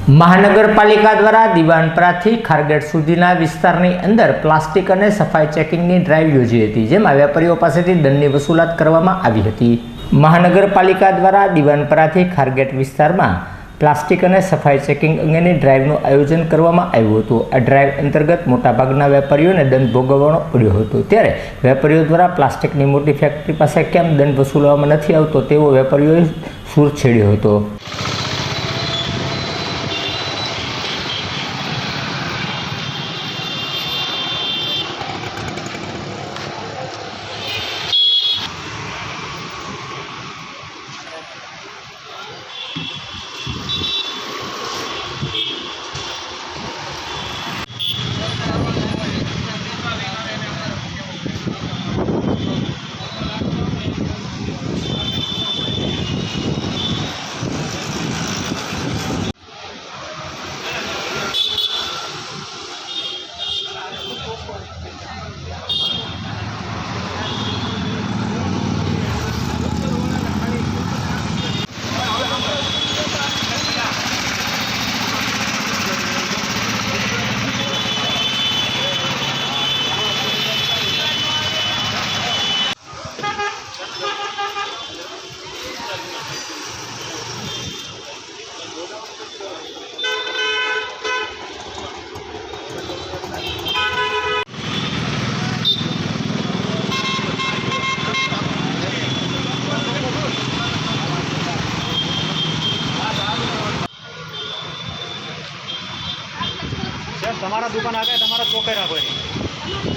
મહાનગરપાલિકા દ્વારા દીવાનપરાથી ખારગેટ સુધીના વિસ્તારની અંદર પ્લાસ્ટિક અને સફાઈ ચેકિંગની ડ્રાઈવ યોજી હતી, જેમાં વેપારીઓ પાસેથી દંડની વસૂલાત કરવામાં આવી હતી। મહાનગરપાલિકા દ્વારા દીવાનપરાથી ખારગેટ વિસ્તારમાં પ્લાસ્ટિક અને સફાઈ ચેકિંગ અંગેની ડ્રાઈવનું આયોજન કરવામાં આવ્યું હતું। આ ડ્રાઈવ અંતર્ગત મોટાભાગના વેપારીઓને દંડ ભોગવવાનો પડ્યો હતો, ત્યારે વેપારીઓ દ્વારા પ્લાસ્ટિકની મોટી ફેક્ટરી પાસે કેમ દંડ વસૂલવામાં નથી આવતો તેવો વેપારીઓએ સૂર છેડ્યો હતો। તમારા દુકાન આગળ તમારા ચોકે રાખો।